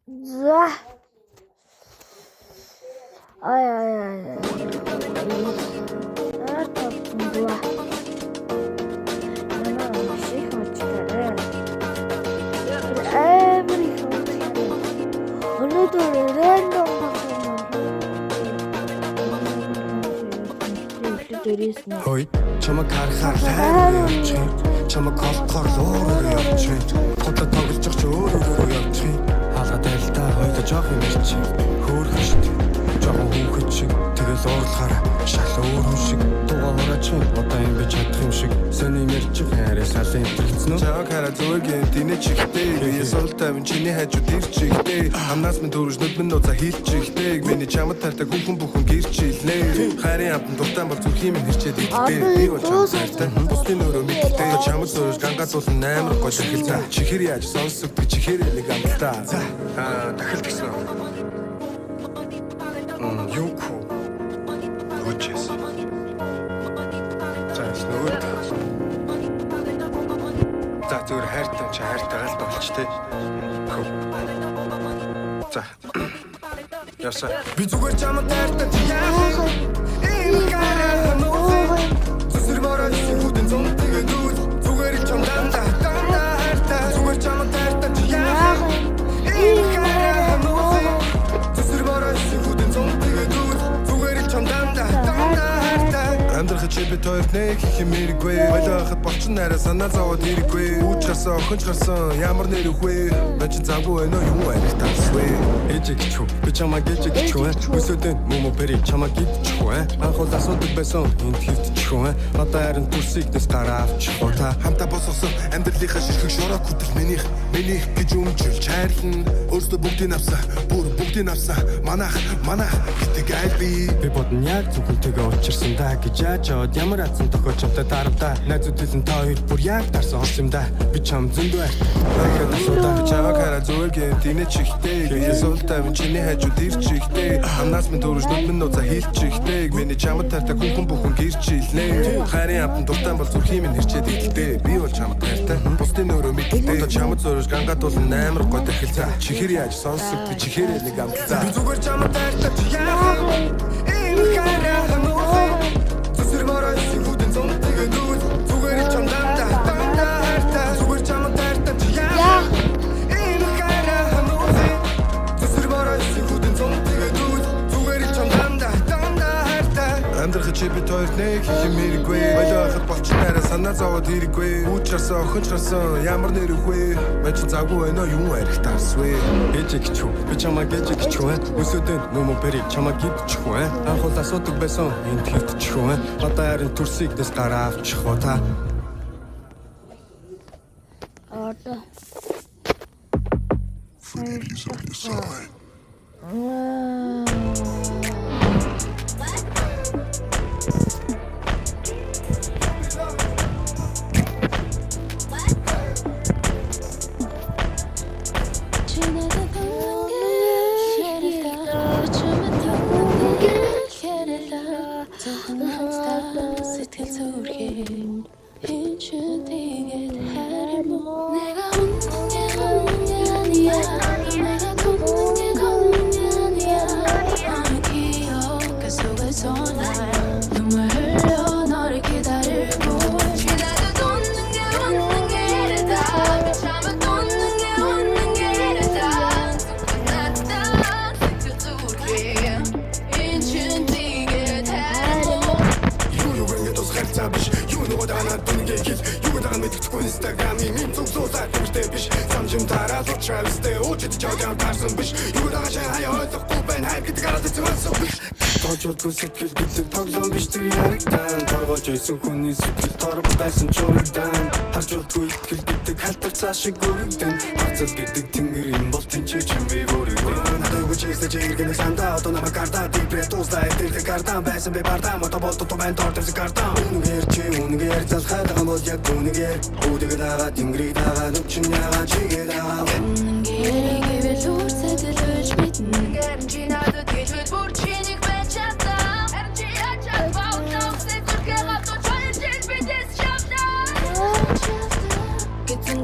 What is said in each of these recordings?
За. Ай. Дуа. Ших очтой. Өнөөдөр рэндом Хой чамаг харахаар хайр чамаг колхоор өөр явчих хотод тоглож ч өөр явчих хаалга дайлтаа хоёул жоох юм чи хөөрх шүү жоохон хүүхэд шиг тэгэл уурлахаар шал өөр юм шиг дугаараа чи одоо юм би чадах юм шиг сони мэрч хайраа салын тэгцнэ чамаг хараа зүгээр гинэ чихтэй ясал тавин чиний хажууд ирчихтэй амнаас минь төрөж нүд минь нууца хийчихтэй миний чамд тартаг хүн бүхэн гэрчилнэ хайрын амтан дуртан бол зүрх юм хэрчээд идтэй би бол чамтай бусдын өрөө мэдтэй чамд зөрж гангаацуулсан амар гол хэлцээ чихэр яаж сонсдог би чихэр нэг амтаа дахил гисэн юуко өчс заснууд за зүгээр хайртай чи хайртайгаа л болч тээ за яса би зүгээр чамд хайртай чи яах ийм гараа нөө зүсэр бороо зүудэн зон тэгээ дүүд зүгээр чамд хайртай зүгээр чамд хайртай чи яах ийм гараа нөө зүсэр бороо зүудэн зон тэгээ дүүд зүгээр чамд хайртай амьдрах чи би тоёр нэг хэмэргүй байлахад болчин нараа санаа зовоод хэрэггүй уучрасан охинч гарсан ямар нэр үхвэ бач завгүй нөө юм арихтасвэ ээжиг чүү би чамаа гээжиг чүү өсөдөн момо пери чамаа гид чүү анхол асуудаг байсан энд хөвт чүү одоо харин төрсийг дэс гараа авч та хамта босгосон амьдралынхаа ширхэг шороо хөтөл минийх гэж өмжүүлж хайрлан өөрсдөө бүгдийг авсан бүр бүгдийг авсан манах гэдэг айл би бодон яг зөвхөнтэйгээ учирсан да гэж яачаад ямар атсан тохиолч чамтай таравда найзууд хэлэн та хоёр бүр яг дарсан хос юм да би чам зөндөө ахад асуудаг чамаг хараа зүгээр гинэ чихтэй ясал тавин чиний хажууд ирчихтэй амнаас минь төрөж нүд минь нууца хийчихтэй миний чамд тартаг хүн бүхэн гэрчилнэ хайрын амтан дуртан бол зүрх юм хэрчээд идэлтэй би бол чамд хайртай бусдын өрөө мэдтэй одоо чамд зөрж гангаатуулсан амар гол хэлцээ чихэр яаж сонсдог би чихэр нэг амтаа би зүгээр чамд хайртай чи яах ийм гараа нөө зүсэр бороо зүудэн зон тэгээ дүүд зүгээр чамд хайртай зүгээр чамд хайртай чи яах ийм гараа нөө зүсэр бороо зүудэн зон тэгээ дүүд зүгээр чамд хайртай амьдрах чи би тоёр нэг хэмэргүй байлахад болчин нараа санаа зовоод хэрэггүй уучрасан охинч гарсан ямар нэр үхвэ бач завгүй нөө юм арихтасвэ ээжиг чүү би чамаа гээжиг чүү өсөдөн момо пери чамаа гид чүү анхол асуудаг байсан энд хөвт чүү одоо харин төрсийг дэс гараа авч та Одоо. Сэтгэл гэдэг тоглоом биш тэр яригдан торгож исэн хүний сэтгэл торбдайсан чурагдан харж удгүй итгэл гэдэг халтар цааш шиг өргөдөн хацал гэдэг тэнгэрийн бол тэнцэж юм би бүрэн надад үчээсэ чиргэн сандаа одоо намайг гардаа дипрет уусаа эдэрх гардаа байсан би бардаа мото болто то мен тордс гардаа үнгээр залхаад байгаа бол яг үнгээр үдэг дагаа тэнгэрийг дагаа нүчин ягаа чигээ дагаа үнгээр гэвэл үрсэдэлж битнэ чи надад гэж бүрчинийг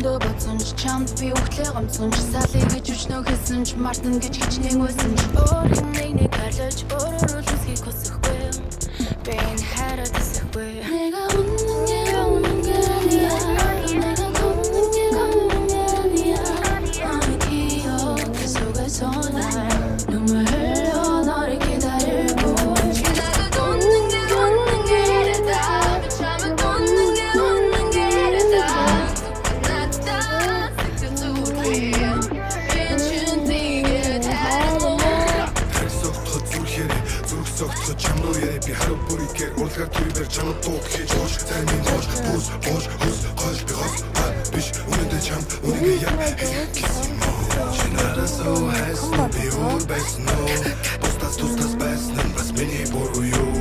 Ndo batson cham намд би өгтлээ гомцсон ч салыг гэж өчнөө хэлсэн ч мартан гэж хичнээн байсан ч өөрийн нэг харж өөрөөр л үсгийг хүсэхгүй би энэ хараад эсэхгүй 내가 웃는 게 아니야 내가 걷는 게 아니야 너의 기억 그 속에서 날 눈물 흘려 너를 기다리고 나도 웃는 게 이래다 참을 웃는 게 이래다 끝났다 스쳐도 우리 빈춘 뛰게 되고 Харсогтхо зүрхээр зүрхсогтхо чамнууяа би харав бүрийгээр урлагаар түрээр чамд дуу хийж хоош таны нууш бүс боош хүс гол би гол биш үнэндээ чам үнэгээ яг хэлсэн чинарасоо хайсан би өөр байсан уу тустас байсан бас миний буруу юу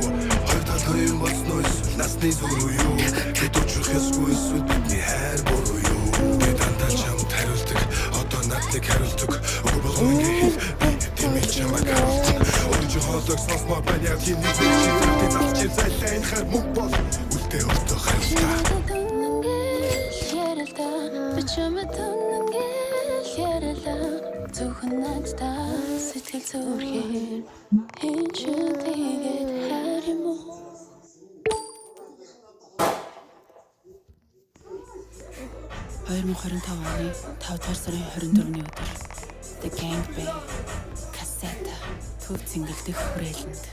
хоёр тал хоёр болсноо насны зүрх юу бид өчрөх ёсгүй эсвэл бидний хайр буруу юу би дандаа чамд хариулдаг одоо надад хариулдаг өгөр болгоно хэл би чамаг хариулдаг өөрийн хоолойг сонсмоор байна яг тийм нэг зүйл залж зайлайн хар мөг бол үлдээ өөртөө хариултаа зөвхөн надад сэтгэл зүрхээр энэ чүтэйгээд харим уу 2025 оны 5 дугаар сарын 24-ний өдөр The Gang Bang кассета төв цэнгэлдэх хүрээлэнд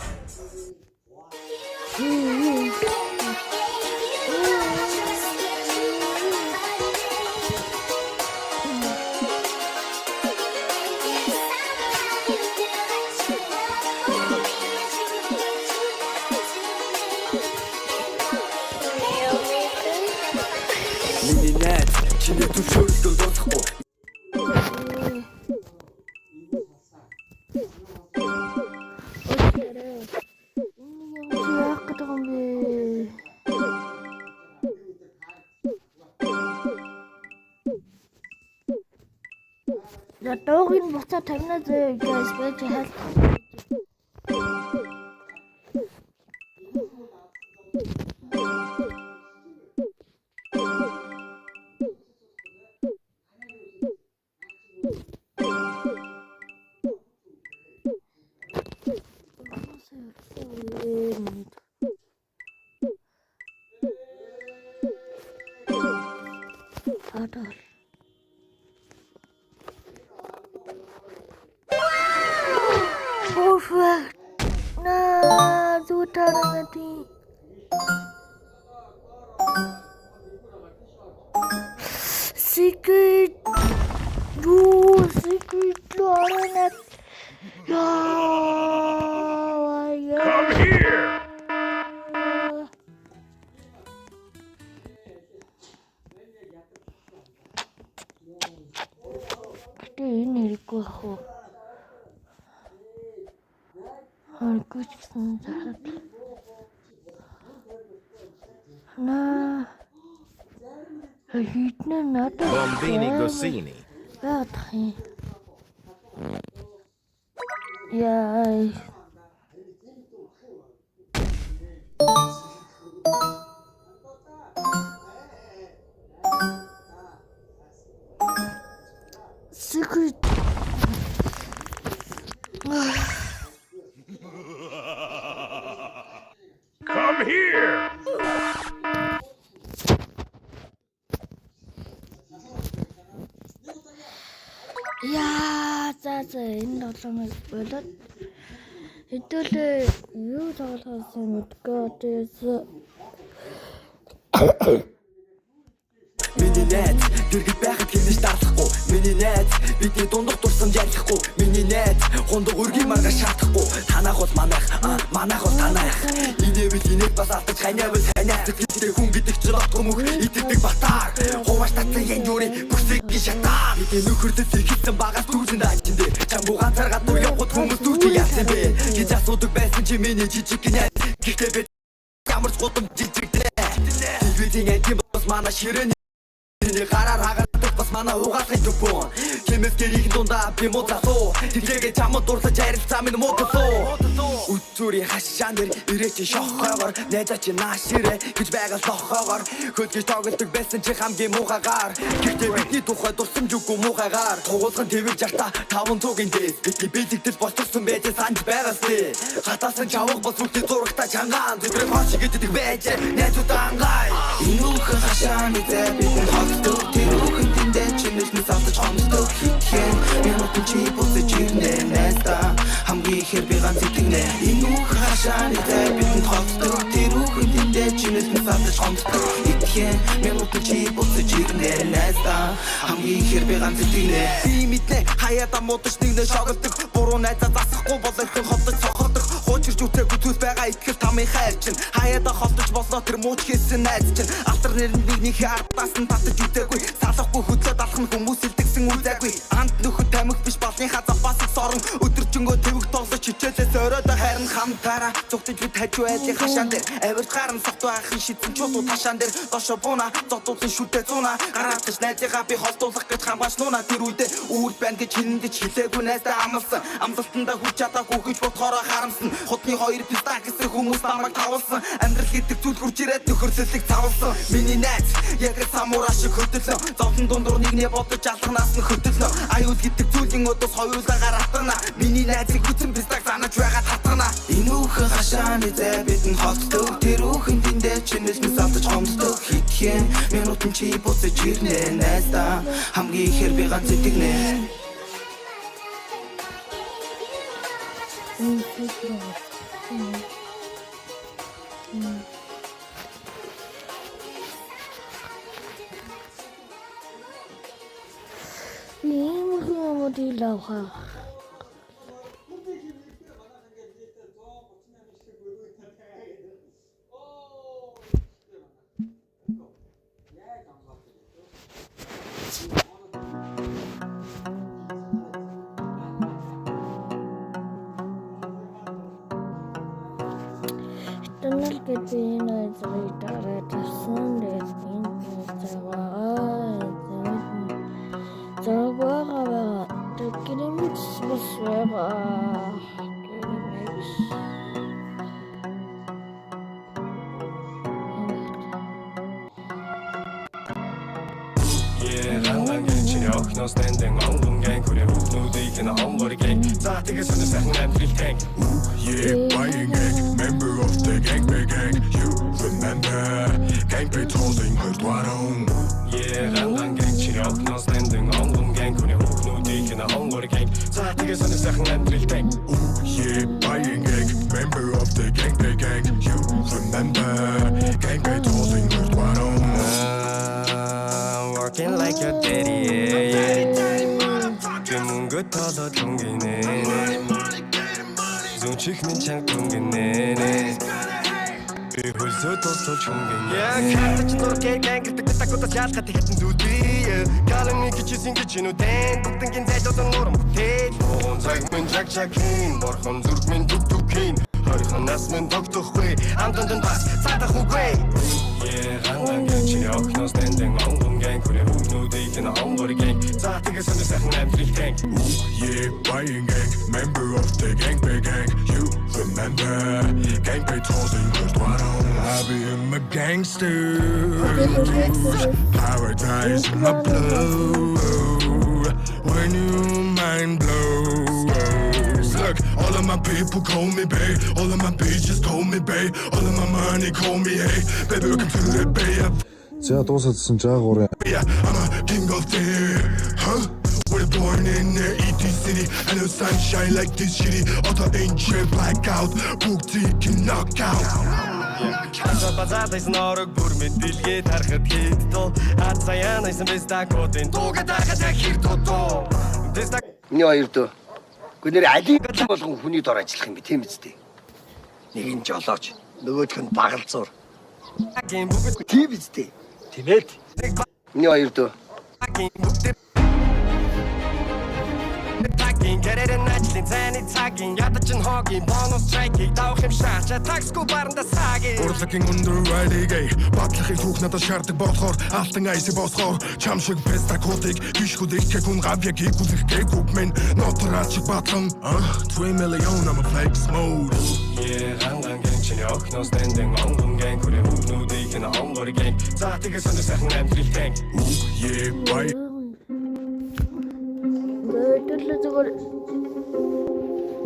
Миний найз чиний төвшөөрөлтөө дуусахгүй Доогийн буцаа тавина зөө guys байж хэл. Perfect. Nah, sudah nanti. Secret. Secret Lornet. Come here. Ini aku. Аргуч гэсэн захад. На. Хитнэ надад. Bombini Gosini. Баатах. Яа. Secret. Come here! Яа, за энэ долоомыг болоод хэдүүлээ юу тоглохоос мэдгүй одоо Миний найз дэргэд байхад хэмнэж дарлахгүй Миний найз бидний дундах дурсан ярилахгүй Миний найз хундаг өргий маргаа шаардахгүй Танах бол манайх бол танайх Инээвэл инээд бас алдаж ханиавал ханиа Сэтгэлдээ хүн гэдэг ч золотгүй мөх Идэгдэг батар Хувааш татсан янжуурын бүсгийн шатаар Бидний нөхөрлөд ихэвсэн багаас дүүжин даачиндээ Чамбуу ганцаар гадуур явхад хүмүүс дүүжин яасан бэ Гэж асуудаг байсан чи миний жижиг найз Гэхдээ би ямар ч гудам жижиг дээ Телевизийн антим бас манай ширээн Гараар хагардаг бас бас манай угаалгын төпөн Хэмээс гэрийн дундаа би муу залуу Тэглээгээ чамд дурлаж харилцаа минь муудалуу Үтүрийн хашаан дээр ирээч шохоогоор Найзаа чи нааш ирээ гэж байгаль тохоогоор Хөдгөж тоглодог байсан чи хамгийн муухайгаар Гэхдээ бидний тухай дурсамж үгүй муухайгаар Тугуулгын твэр жартаа 500-ийн дээс Бидний бэлэгдэл болчихсон байж санаж байгаас тий Хатаасан чавга бол зүгтээ зурагтаа чангаан Зүдрэг хош гэдэг байж найзуудаа ангай Энэ үхэн хашааны зай бидний холдог Тэр үхэн тэндээ чинээс мэс автаж хомсдог Хитхэн минутын чи буцаж ирнэ найздаа Хамгийн ихэр би ганц итгэнэ Энэ үхэн хашааны зай бидний холдог Тэр үхэн тэндээ чинээс мэс автаж хомсдог Хитхэн минутын чи буцаж ирнэ найздаа Хамгийн ихэр би ганц итгэнэ Би мэднэ хаяада муудаж нэгнэ шогддог Буруу найзаа засахгүй бол ихэнх холдож цохордог Хуучирч үтээгүй зүйлс байгаа итгэл тамийн хайр чинь Хаяада холдож болоо тэр мууч хийсэн найз чинь Алтар нэрэнд нэгнийхээ ардаас нь татаж үтээгүй Салахгүй хөдлөөд алах нь хүмүүс илтгэсэн үзээгүй Анд нөхөд тамхи биш балныхаа запасыг сорон Өдөржингөө твэг тоглож хичээлээс оройдоо харин хамтаараа Зүгтэж бид хажуу айлын хашаан дээр Авирт гаран согт байхын шидсэн чулуу ташаан дээр Дошо бууна зодуулсан шүтээ зуна Гараатаж найзыгаа би холдуулах гэж хамгааш нууна Тэр үедээ үүр байна гэж хинэндэж хэлээгүй найздаа амлсан Амлалтандаа хүч чадаагүй гэж бодохороо харамсан Худны хоёр писта гэсэн хүмүүс намайг тавуулсан Амьдрал гэдэг зүйл хурж ирээд нөхөрлөлийг цавуулсан Миний найз яг самураа шиг хөдөлнө Зовлон дундуур нэгнээ бодож алхнаас нь хөдөлнө Аюул гэдэг зүйлийн өдөөс хоёулаагаар атгана Миний найзыг хүчин пистаг санаж байгаа татгана Энэ үхэн хашааны зай бидэнд холддог Тэр үхэн тэндээ чинээс мэс автаж хомсдог Хитхэн минутын чи буцаж ирнэ найздаа Хамгийн ихэр би ганц итгэнэ Laucha. Tunnel geht wie eine Dritte, das sind jetzt nicht aber der Grimms was wäre. Окно стендинг онгон гэн хүрээ хүүхнүүдийг нь хонгоргийн за тэгээс өнө сайхан амьдрал танк buying gang member of the gang bang gang you remember gang bang holding her dwarong гандан гэн чи окно стендинг онгон гэн хүрээ хүүхнүүдийг нь хонгоргийн за тэгээс өнө сайхан амьдрал танк buying gang member of the gang bang gang you remember gang bang holding her dwarong working like your daddy Good tolo tungine Zunchik min chang tungine Hülsö tosto chungine Kartaç nur gel gang gittik tak utas yalqa tehettin züldi Kalın kiçisin kiçinu ten Buktun gin zeyt odan nurum butel Oğun zayg min jak jakin Borkhon zurg min tuk tukin Harikhan nas min tok tukhui Amdundun bas zadach ugwe Гандан гэнчи окно стендинг онгон гэн хүрээ хүүхнүүдийг нь хонгоргийн за тэгээс өнө сайхан амьдрал танк buying gang member of the gang bang gang you remember gang bang holding her dwarong I be a gangster paradise in my blood when you mind blows look all of my people call me babe all of my bitches call me babe all of my money call me hey baby welcome to the bay За дууссан жаагуурын I'm a king of the huh we're born in the ET city and no sunshine like this shitty auto angel blackout бүгдийг can knock out Базадайс норог бүр мэдээлгээ тарахад хэд тоо ад саянайсан бэста кодын туга дахад хэр тоо Миний хоёр дөө. Гүнээр алийг болгон хүний дор ажиллах юм би тийм биз дээ. Нэг нь жолооч, нөгөөх нь багалзуур. Тийм биз дээ. Тийм ээ. Миний хоёр дөө. ажлын цайны цагийн ядаж н хогийн бонус трекийг давах юм шаач таксгүй баранда сагийн урлагийн өндөр райдигээ батлахыг түүх надад шаарддаг болохоор алтан айси босгоор чам шиг пестакуудыг гიშгүүд их хүн гавьяг хийгүүлэх гээгүүг мэн нотрач батлан 3 million I'm a flex mode ханган гэнчний окноос дэндэн онгон гэн хүрээ хүүнүүдийг н онгор гэн за тэгээ сонир сайхан амьдрал тэн yeah boy Бөөдөрлө зүгээр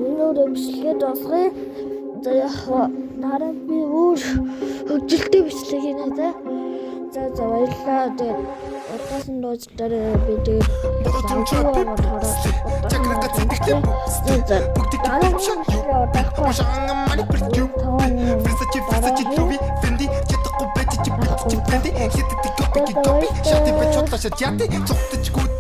өнөөдөр бичлэгээ дуусгая. За яг дараа би өөр хөгжилтэй бичлэг хийнэ за. За баярлалаа. Тэгээд удаасан дуусдаар би тэгээд чакрага цэдэгтэй фрисачи туви фэнди чэтэхгүй бэти чипэти хитти копи шати бачот шатяти цогтч гүд